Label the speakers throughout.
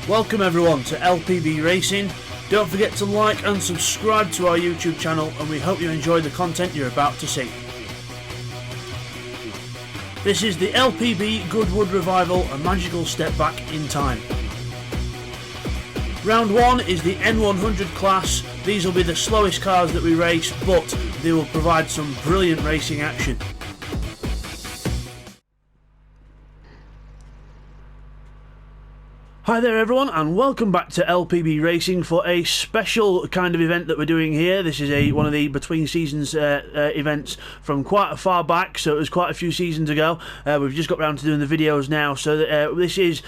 Speaker 1: Welcome everyone to LPB Racing. Don't forget to like and subscribe to our YouTube channel, and we hope you enjoy the content you're about to see. This is the LPB Goodwood Revival, a magical step back in time. Round 1 is the N100 class. These will be the slowest cars that we race, but they will provide some brilliant racing action. Hi there everyone, and welcome back to LPB Racing for a special kind of event that we're doing here. This is one of the between seasons events from quite a far back, so it was quite a few seasons ago. We've just got round to doing the videos now, so this is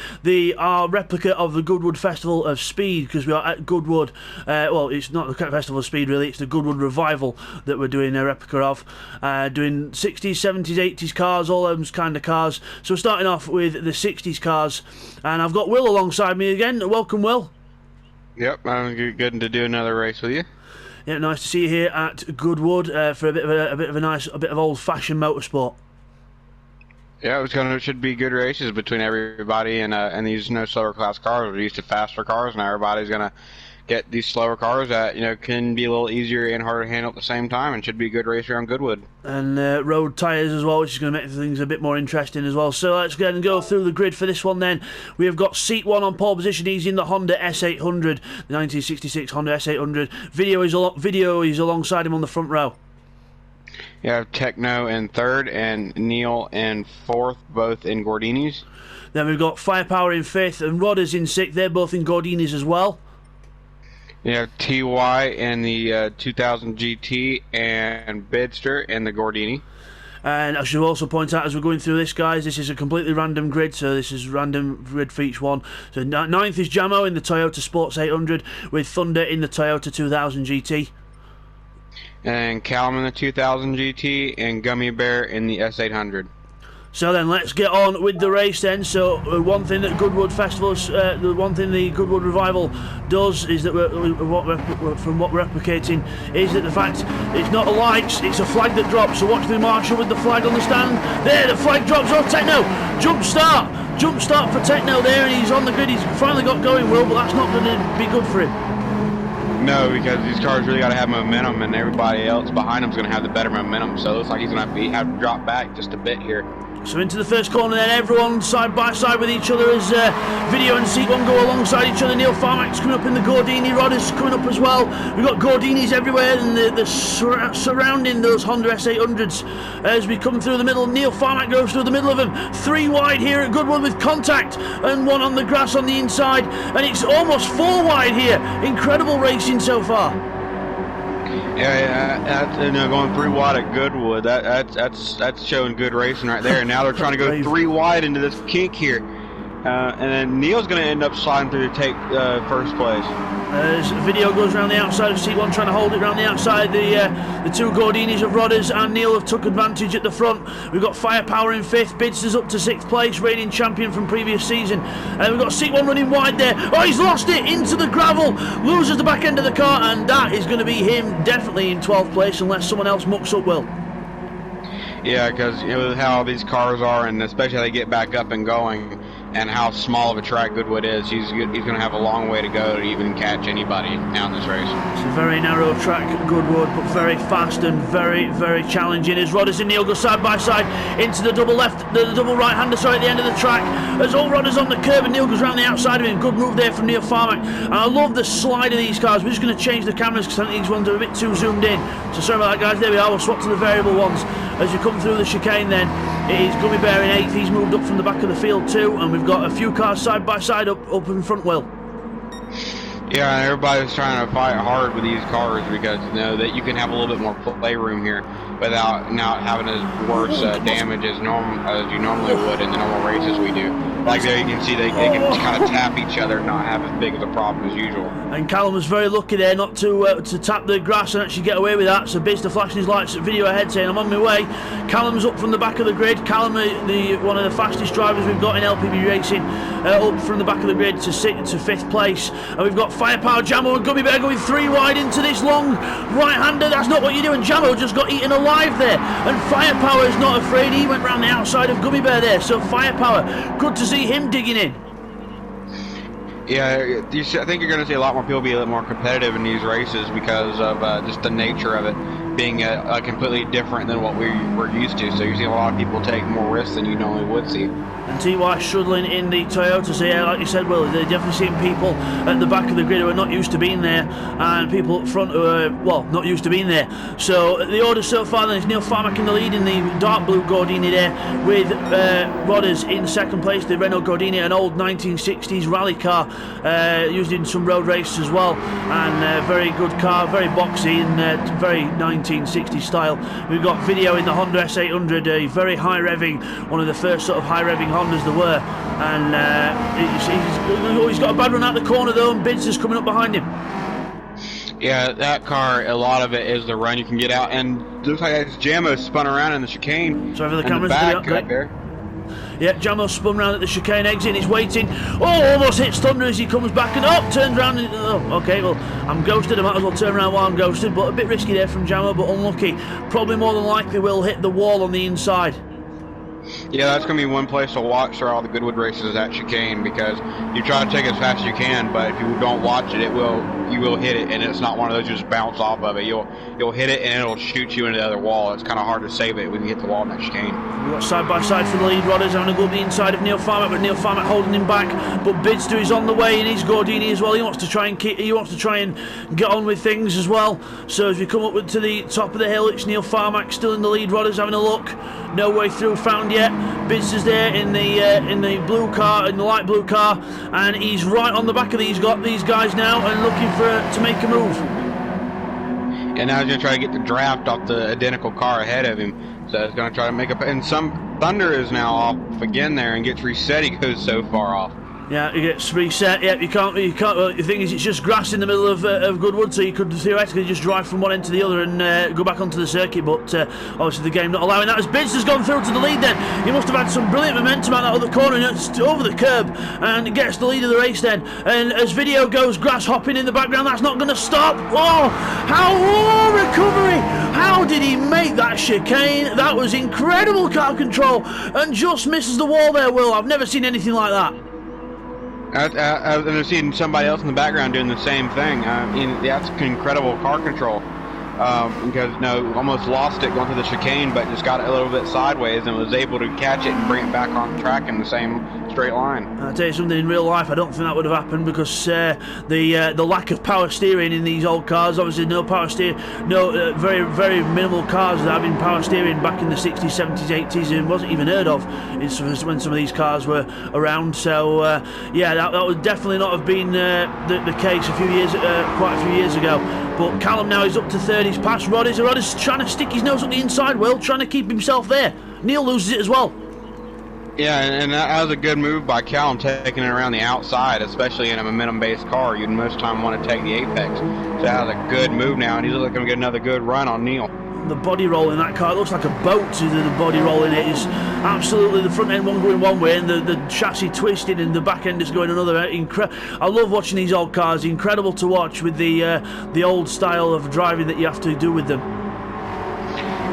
Speaker 1: our replica of the Goodwood Festival of Speed, because we are at Goodwood. Well, it's not the Festival of Speed really, it's the Goodwood Revival that we're doing a replica of. Doing 60s, 70s, 80s cars, all those kind of cars. So we're starting off with the 60s cars, and I've got Will alongside me again. Welcome, Will.
Speaker 2: Yep, I'm good to do another race with you.
Speaker 1: Yeah, nice to see you here at Goodwood for a bit of old-fashioned motorsport.
Speaker 2: Yeah, it should be good races between everybody, and these slower class cars. We're used to faster cars, and everybody's gonna get these slower cars that can be a little easier and harder to handle at the same time, and should be a good race around Goodwood. And
Speaker 1: road tyres as well, which is going to make things a bit more interesting as well. So let's go ahead and go through the grid for this one then. We have got seat 1 on pole position. He's in the Honda S800, the 1966 Honda S800. Video is alongside him on the front row.
Speaker 2: You have Techno in 3rd and Neil in 4th, both in Gordinis.
Speaker 1: Then we've got Firepower in 5th and Rodders in 6th. They're both in Gordinis as well.
Speaker 2: You have TY in the 2000 GT and Bidster in the Gordini.
Speaker 1: And I should also point out, as we're going through this, guys, this is a completely random grid, so this is random grid for each one. So 9th is Jamo in the Toyota Sports 800, with Thunder in the Toyota 2000 GT.
Speaker 2: And Callum in the 2000 GT and Gummy Bear in the S800.
Speaker 1: So then let's get on with the race then. So one thing that Goodwood Festivals, the one thing the Goodwood Revival does is that from what we're replicating is that the fact it's not a lights, it's a flag that drops. So watch the marshal with the flag on the stand. There, the flag drops. Oh, Techno, jump start for Techno there, and he's on the grid. He's finally got going, Will, but that's not going to be good for him.
Speaker 2: No, because these cars really got to have momentum, and everybody else behind him is going to have the better momentum. So it looks like he's going to have to drop back just a bit here.
Speaker 1: So into the first corner then, everyone side by side with each other as Video and Seat 1 go alongside each other. Neil Farmack's coming up in the Gordini, Rodders coming up as well. We've got Gordinis everywhere, and the surrounding those Honda S800s. As we come through the middle, Neil Farmack goes through the middle of them. 3 wide here at Goodwood with contact, and 1 on the grass on the inside, and it's almost 4 wide here. Incredible racing so far.
Speaker 2: Yeah, that's, going 3 wide at Goodwood. That's showing good racing right there. And now they're trying to go 3 wide into this kink here, and then Neil's going to end up sliding through to take first place. As
Speaker 1: Video goes around the outside of seat 1, trying to hold it around the outside. The 2 Gordinis of Rodders and Neil have took advantage at the front. We've got Firepower in 5th, Bidster's up to 6th place, reigning champion from previous season. We've got seat 1 running wide there. Oh, he's lost it into the gravel, loses the back end of the car, and that is going to be him definitely in 12th place unless someone else mucks up, Will.
Speaker 2: Yeah, because how these cars are, and especially how they get back up and going, and how small of a track Goodwood is, he's going to have a long way to go to even catch anybody down this race.
Speaker 1: It's a very narrow track, Goodwood, but very fast and very, very challenging. As Rodders and Neil go side by side into the double right-hander, sorry, at the end of the track. As all Rodders on the curb, and Neil goes around the outside of him. Good move there from Neil Farmack. And I love the slide of these cars. We're just going to change the cameras because I think these ones are a bit too zoomed in. So sorry about that, guys. There we are. We'll swap to the variable ones. As you come through the chicane then, it is Gummy Bear in 8th. He's moved up from the back of the field too, and we've got a few cars side by side up in front, Will.
Speaker 2: Yeah, and everybody's trying to fight hard with these cars because that you can have a little bit more playroom here without not having as worse damage as you normally would in the normal races we do. Like there you can see they can kind of tap each other and not have as big of a problem as usual.
Speaker 1: And Callum was very lucky there not to tap the grass and actually get away with that. So Bidster flashing his lights at Video ahead saying, I'm on my way. Callum's up from the back of the grid. Callum, one of the fastest drivers we've got in LPB Racing, up from the back of the grid to 5th place. And we've got Firepower, Jamo and Gummy Bear going 3 wide into this long right-hander. That's not what you do, and Jamo just got eaten alive there. And Firepower is not afraid. He went round the outside of Gummy Bear there. So Firepower, good to see him digging in.
Speaker 2: Yeah, I think you're going to see a lot more people be a little more competitive in these races because of just the nature of it being completely different than what we're used to. So you're seeing a lot of people take more risks than you normally would see.
Speaker 1: And T.Y. struggling in the Toyota, so yeah, like you said, Will, they're definitely seeing people at the back of the grid who are not used to being there, and people up front who are, well, not used to being there. So the order so far then is Neil Farmack in the lead in the dark blue Gordini there, with Rodders in second place, the Renault Gordini, an old 1960s rally car, used in some road races as well, and very good car, very boxy and very 1960s style. We've got video in the Honda S800, a very high revving, one of the first sort of high revving Hondas there were, and he's got a bad run out the corner though, and Bids is coming up behind him.
Speaker 2: Yeah, that car, a lot of it is the run you can get out, and looks like it's Jamo spun around in the chicane.
Speaker 1: Sorry for the
Speaker 2: in
Speaker 1: cameras.
Speaker 2: The back right there.
Speaker 1: Yeah, Jamo spun round at the chicane exit, he's waiting. Oh, almost hits Thunder as he comes back and up, turns round and, oh, okay, well, I'm ghosted, I might as well turn around while I'm ghosted, but a bit risky there from Jamo, but unlucky. Probably more than likely will hit the wall on the inside.
Speaker 2: Yeah, that's going to be one place to watch for all the Goodwood races is that chicane, because you try to take it as fast as you can, but if you don't watch it, you will hit it, and it's not one of those you just bounce off of it. You'll hit it and it'll shoot you into the other wall. It's kind of hard to save it when you hit the wall in that chicane.
Speaker 1: We've got side by side for the lead. Rodders having to go up the inside of Neil Farmack, but Neil Farmack holding him back. But Bidster is on the way in his Gordini as well. He wants to try and get on with things as well. So as we come up to the top of the hill, it's Neil Farmack still in the lead. Rodders having a look. No way through found yet. Bidster's there in the blue car, in the light blue car, and he's right on the back of these guys now and looking to make a move.
Speaker 2: And now he's going to try to get the draft off the identical car ahead of him. So he's going to try to make up. And some Thunder is now off again there and gets reset. He goes so far off.
Speaker 1: Yeah, he gets reset. Yeah, you can't. Well, the thing is, it's just grass in the middle of Goodwood, so you could theoretically just drive from one end to the other and go back onto the circuit. But obviously, the game not allowing that. As Bidster's has gone through to the lead, then he must have had some brilliant momentum out that other corner, and it's over the curb and gets the lead of the race. Then, and as video goes, grass hopping in the background. That's not going to stop. Recovery! How did he make that chicane? That was incredible car control, and just misses the wall there. Will, I've never seen anything like that.
Speaker 2: I've seen somebody else in the background doing the same thing. That's incredible car control. Because almost lost it going through the chicane, but just got it a little bit sideways and was able to catch it and bring it back on track in the same straight line.
Speaker 1: I'll tell you something, in real life I don't think that would have happened, because the lack of power steering in these old cars, obviously no power steering, very, very minimal cars that having power steering back in the 60s, 70s, 80s, it wasn't even heard of when some of these cars were around. So yeah, that would definitely not have been the case quite a few years ago. But Callum now is up to third. He's past Rodders. Rodders trying to stick his nose up the inside, Will, trying to keep himself there. Neil loses it as well.
Speaker 2: Yeah, and that was a good move by Callum, taking it around the outside, especially in a momentum-based car. You'd most time want to take the apex. So that was a good move now, and he's looking to get another good run on Neil.
Speaker 1: The body roll in that car, it looks like a boat to the body roll in it. Is absolutely the front end one going one way and the chassis twisted and the back end is going another. I love watching these old cars. Incredible to watch with the old style of driving that you have to do with them.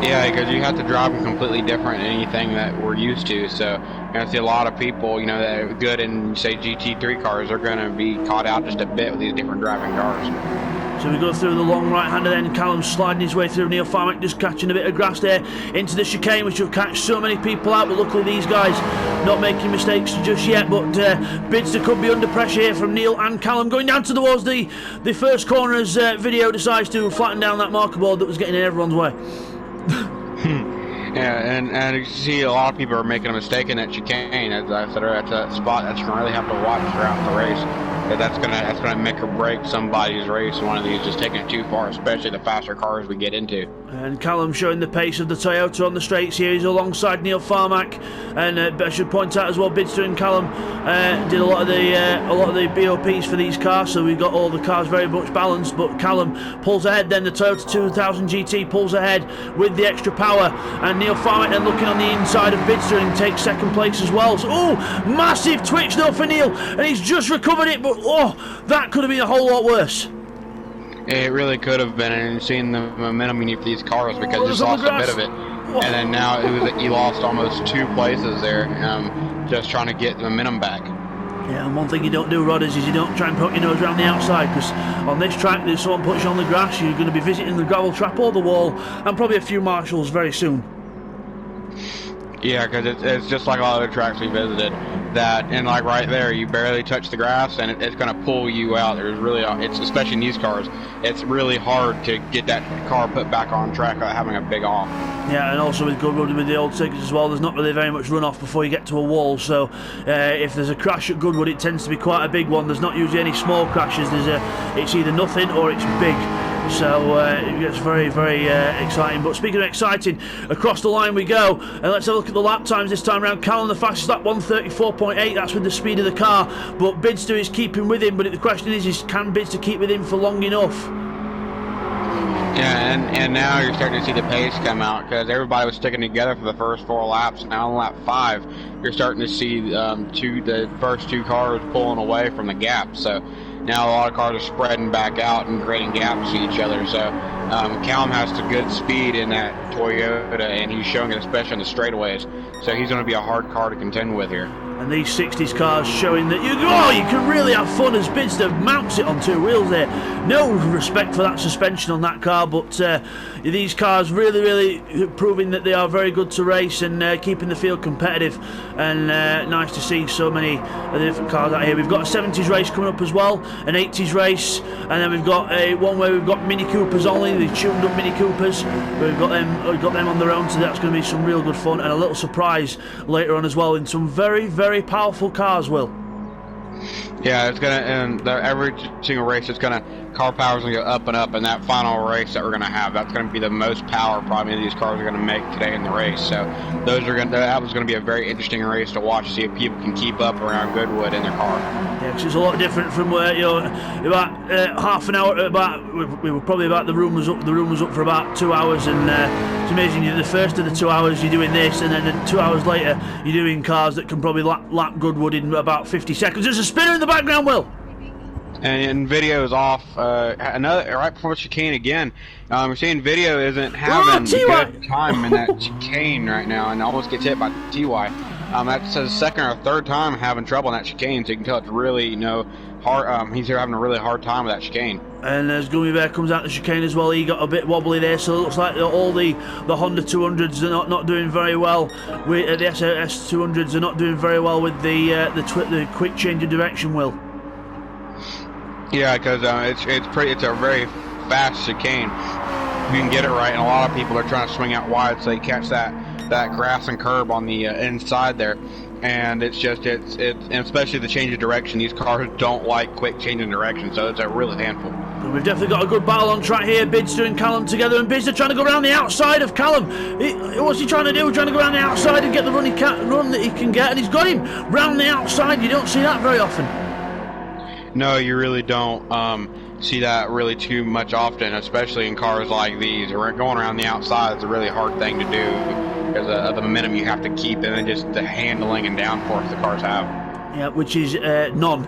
Speaker 2: Yeah, because you have to drive them completely different than anything that we're used to. So you're going to see a lot of people, that are good in, say, GT3 cars are going to be caught out just a bit with these different driving cars.
Speaker 1: So we go through the long right-hander then, Callum sliding his way through, Neil Farmack just catching a bit of grass there into the chicane, which will catch so many people out, but luckily these guys not making mistakes just yet. But Bidster could be under pressure here from Neil and Callum, going down towards the first corner as video decides to flatten down that marker board that was getting in everyone's way.
Speaker 2: Yeah, and you see a lot of people are making a mistake in that chicane. As I said, that's a spot that you really have to watch throughout the race. That's gonna make or break somebody's race. One of these just taking it too far, especially the faster cars we get into. And
Speaker 1: Callum showing the pace of the Toyota on the straights here. He's alongside Neil Farmack, and I should point out as well, Bidster and Callum did a lot of the BOPs for these cars, so we've got all the cars very much balanced. But Callum pulls ahead. Then the Toyota 2000 GT pulls ahead with the extra power, and Neil Farmack then looking on the inside of Bidster and takes second place as well. So, massive twitch though for Neil, and he's just recovered it, but that could have been a whole lot worse.
Speaker 2: It really could have been, and seeing the momentum you need for these cars, because he just lost a bit of it. And then now he lost almost 2 places there, just trying to get the momentum back.
Speaker 1: Yeah, and one thing you don't do, Rodders, is you don't try and poke your nose around the outside, because on this track, if someone puts you on the grass, you're going to be visiting the gravel trap or the wall, and probably a few marshals very soon.
Speaker 2: Yeah, because it's just like all other tracks we visited, that, and like right there, you barely touch the grass, and it's going to pull you out. There's really, it's especially in these cars, it's really hard to get that car put back on track without having a big off.
Speaker 1: Yeah, and also with Goodwood, with the old tickets as well, there's not really very much runoff before you get to a wall, so if there's a crash at Goodwood, it tends to be quite a big one. There's not usually any small crashes. It's either nothing or it's big. So it gets very, very exciting. But speaking of exciting, across the line we go, and let's have a look at the lap times this time around. Callum the fastest lap, 1:34.8. That's with the speed of the car. But Bidster is keeping with him. But the question is can Bidster keep with him for long enough?
Speaker 2: Yeah, and now you're starting to see the pace come out, because everybody was sticking together for the first 4 laps. Now on lap 5, you're starting to see the first 2 cars pulling away from the gap. So now a lot of cars are spreading back out and creating gaps to each other. So Callum has the good speed in that Toyota, and he's showing it especially on the straightaways. So he's going to be a hard car to contend with here.
Speaker 1: And these 60s cars showing that you can really have fun as Bidster mounts it on 2 wheels there. No respect for that suspension on that car, but these cars really proving that they are very good to race and keeping the field competitive. And nice to see so many of the different cars out here. We've got a 70s race coming up as well, an 80s race, and then we've got one where we've got Mini Coopers only, the tuned up Mini Coopers. We've got them on their own, so that's going to be some real good fun, and a little surprise later on as well in some very powerful cars, Will.
Speaker 2: Yeah, it's gonna, and every single race, it's gonna, car power's gonna go up and up, and that final race that we're gonna have, that's gonna be the most power probably these cars are gonna make today in the race. So that was gonna be a very interesting race to watch, see if people can keep up around Goodwood in their car.
Speaker 1: Yeah, because it's a lot different from where about half an hour. We were probably about the room was up for about 2 hours, and it's amazing. The first of the 2 hours you're doing this, and then 2 hours later you're doing cars that can probably lap Goodwood in about 50 seconds. There's a spinner in the background, Will.
Speaker 2: And video is off. Another right before chicane again. We're seeing video isn't having good time in that chicane right now, and almost gets hit by TY. That's his second or third time having trouble in that chicane, so you can tell it's really hard. He's having a really hard time with that chicane.
Speaker 1: And as Gummy Bear comes out the chicane as well, he got a bit wobbly there, so it looks like all the Honda 200s are not doing very well. With the SS 200s are not doing very well with the quick change of direction, Will.
Speaker 2: Yeah, because it's a very fast chicane. You can get it right, and a lot of people are trying to swing out wide so they catch that grass and curb on the inside there. And it's and especially the change of direction. These cars don't like quick change of direction, so it's a real handful.
Speaker 1: We've definitely got a good battle on track here. Bidster and Callum together, and Bidster trying to go around the outside of Callum. What's he trying to do? Trying to go around the outside and get the run that he can get, and he's got him round the outside. You don't see that very often.
Speaker 2: No, you really don't see that really too much often, especially in cars like these. Going around the outside is a really hard thing to do because of the momentum you have to keep, and then just the handling and downforce the cars have.
Speaker 1: Yeah, which is none.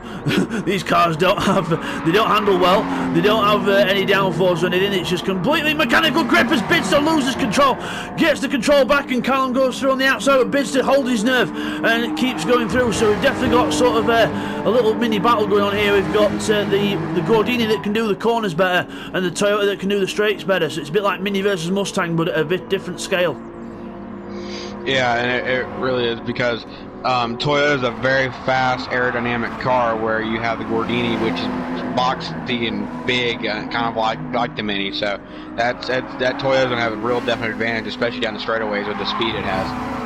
Speaker 1: These cars don't handle well. They don't have any downforce or anything. It's just completely mechanical grip as Bidster loses control, gets the control back, and Callum goes through on the outside, but Bidster holds his nerve and it keeps going through. So we've definitely got sort of a little mini battle going on here. We've got the Gordini that can do the corners better, and the Toyota that can do the straights better. So it's a bit like Mini versus Mustang, but at a bit different scale.
Speaker 2: Yeah, and it really is, because Toyota is a very fast aerodynamic car, where you have the Gordini, which is boxy and big, kind of like the Mini. So that Toyota's gonna have a real definite advantage, especially down the straightaways with the speed it has.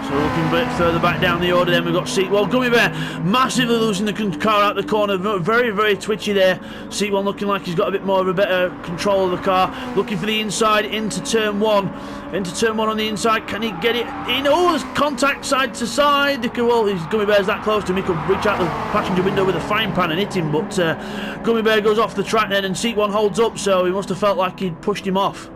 Speaker 1: So looking a bit further back down the order, then we've got Seatwell. Gummy Bear massively losing the car out the corner, very twitchy there. Seatwell looking like he's got a bit more of a better control of the car, looking for the inside into turn one on the inside. Can he get it in? Oh, there's contact side to side. Well, Gummy Bear's that close to him, he could reach out the passenger window with a frying pan and hit him, but Gummy Bear goes off the track then, and Seatwell holds up, so he must have felt like he'd pushed him off.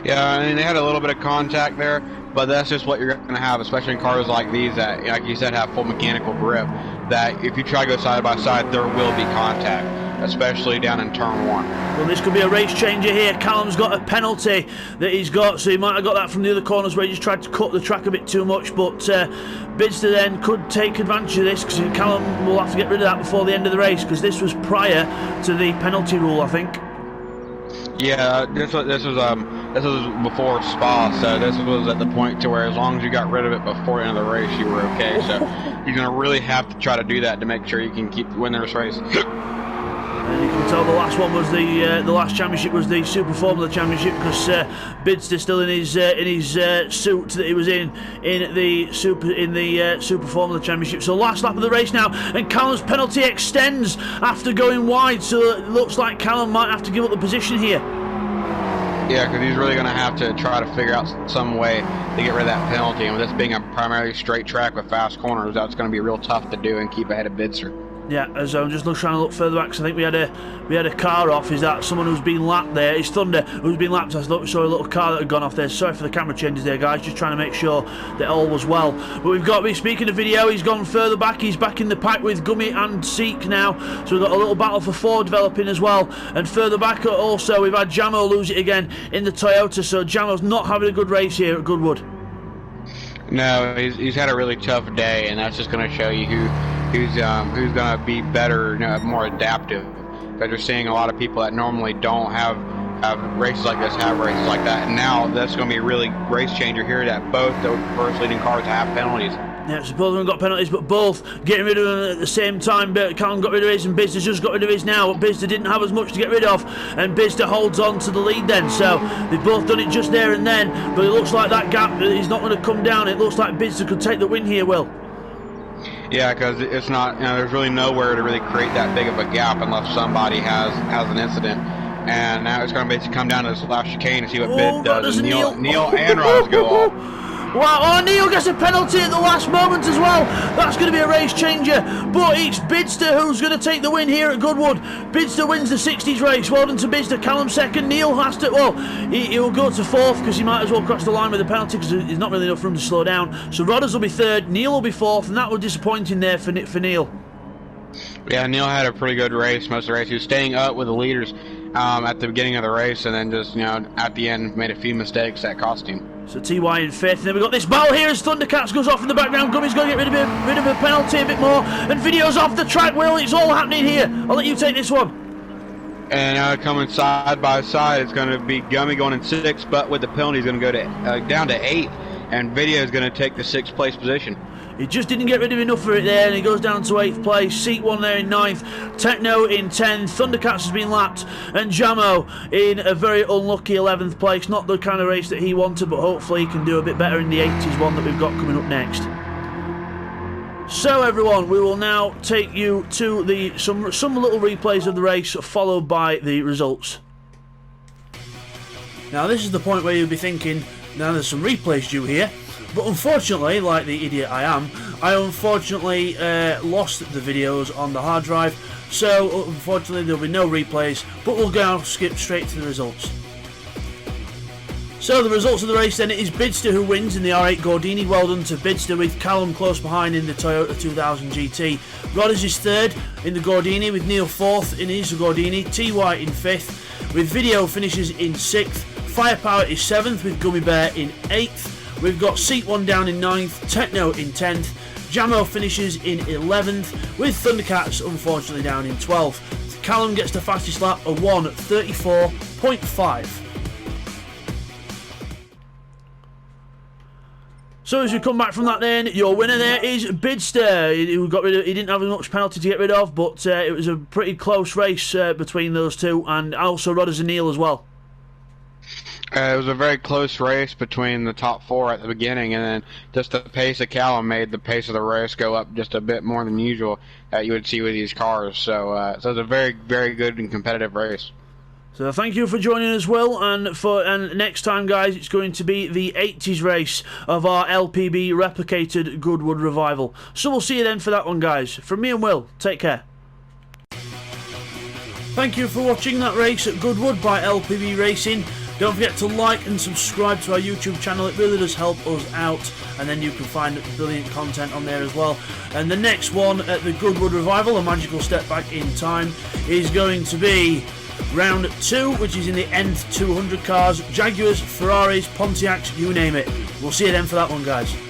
Speaker 2: Yeah, I mean, they had a little bit of contact there, but that's just what you're going to have, especially in cars like these that, like you said, have full mechanical grip, that if you try to go side by side, there will be contact. especially down in turn 1.
Speaker 1: Well, this could be a race changer here. Callum's got a penalty that he's got, so he might have got that from the other corners where he just tried to cut the track a bit too much, but Bidster then could take advantage of this, because Callum will have to get rid of that before the end of the race, because this was prior to the penalty rule, I think.
Speaker 2: Yeah, this was before Spa, so this was at the point to where as long as you got rid of it before the end of the race, you were okay. So you're going to really have to try to do that to make sure you can keep winning this race.
Speaker 1: And you can tell the last one was the last championship was the Super Formula Championship, because Bidster's still in his suit that he was in the Super Formula Championship. So last lap of the race now, and Callum's penalty extends after going wide. So it looks like Callum might have to give up the position here.
Speaker 2: Yeah, because he's really going to have to try to figure out some way to get rid of that penalty. And with this being a primarily straight track with fast corners, that's going to be real tough to do and keep ahead of Bidster.
Speaker 1: Yeah, as I'm just trying to look further back, because I think we had a car off. Is that someone who's been lapped there? It's Thunder who's been lapped. I saw a little car that had gone off there. Sorry for the camera changes there, guys. Just trying to make sure that all was well. But we've got, speaking of video, he's gone further back. He's back in the pack with Gummy and Seek now. So we've got a little battle for 4 developing as well. And further back also, we've had Jamo lose it again in the Toyota. So Jamo's not having a good race here at Goodwood.
Speaker 2: No, he's had a really tough day, and that's just going to show you who's going to be better, more adaptive. Because you're seeing a lot of people that normally don't have races like this have races like that, and now that's going to be a really race changer here that both the first leading cars have penalties. Yeah,
Speaker 1: so both of them got penalties, but both getting rid of them at the same time. Callum got rid of his, and Bidster's just got rid of his now. But Bidster didn't have as much to get rid of, and Bidster holds on to the lead then. So they've both done it just there and then, but it looks like that gap is not going to come down. It looks like Bidster could take the win here, Will.
Speaker 2: Yeah, because it's not, there's really nowhere to really create that big of a gap unless somebody has an incident. And now it's going to basically come down to this last chicane to see what Bid does. Neil and Ross go off.
Speaker 1: Wow, Neil gets a penalty at the last moment as well. That's going to be a race changer. But it's Bidster who's going to take the win here at Goodwood. Bidster wins the 60s race. Well done to Bidster. Callum second. Neil has to, he will go to 4th because he might as well cross the line with the penalty because there's not really enough room to slow down. So Rodders will be 3rd. Neil will be 4th, and that was disappointing there for Neil.
Speaker 2: Yeah, Neil had a pretty good race most of the race. He was staying up with the leaders at the beginning of the race, and then just, at the end made a few mistakes that cost him.
Speaker 1: So TY in 5th, and then we've got this battle here as Thundercats goes off in the background. Gummy's going to get rid of a penalty a bit more, and Video's off the track, Will. It's all happening here. I'll let you take this one.
Speaker 2: And coming side by side, it's going to be Gummy going in 6th, but with the penalty, he's going to go to down to 8th, and Video is going to take the 6th place position.
Speaker 1: He just didn't get rid of enough for it there, and he goes down to 8th place. Seat 1 there in 9th. Techno in 10th. Thundercats has been lapped. And Jamo in a very unlucky 11th place. Not the kind of race that he wanted, but hopefully he can do a bit better in the 80s one that we've got coming up next. So everyone, we will now take you to some little replays of the race, followed by the results. Now this is the point where you'll be thinking, now there's some replays due here. But unfortunately, like the idiot I am, I unfortunately lost the videos on the hard drive. So unfortunately there'll be no replays, but we'll go skip straight to the results. So the results of the race then, it is Bidster who wins in the R8 Gordini. Well done to Bidster, with Callum close behind in the Toyota 2000 GT. Rodders is 3rd in the Gordini, with Neil 4th in his Gordini. TY in 5th, with Video finishes in 6th. Firepower is 7th, with Gummy Bear in 8th. We've got Seat 1 down in 9th, Techno in 10th, Jamo finishes in 11th, with Thundercats unfortunately down in 12th. Callum gets the fastest lap, a 1:34.5. So as we come back from that then, your winner there is Bidster. He didn't have as much penalty to get rid of, but it was a pretty close race between those two, and also Rodders and Neil as well.
Speaker 2: It was a very close race between the top 4 at the beginning, and then just the pace of Callum made the pace of the race go up just a bit more than usual that you would see with these cars. So it was a very, very good and competitive race.
Speaker 1: So thank you for joining us, Will, and next time, guys, it's going to be the 80s race of our LPB replicated Goodwood Revival. So we'll see you then for that one, guys. From me and Will, take care. Thank you for watching that race at Goodwood by LPB Racing. Don't forget to like and subscribe to our YouTube channel. It really does help us out, and then you can find brilliant content on there as well. And the next one at the Goodwood Revival, a magical step back in time, is going to be round 2, which is in the N100 cars. Jaguars, Ferraris, Pontiacs, you name it. We'll see you then for that one, guys.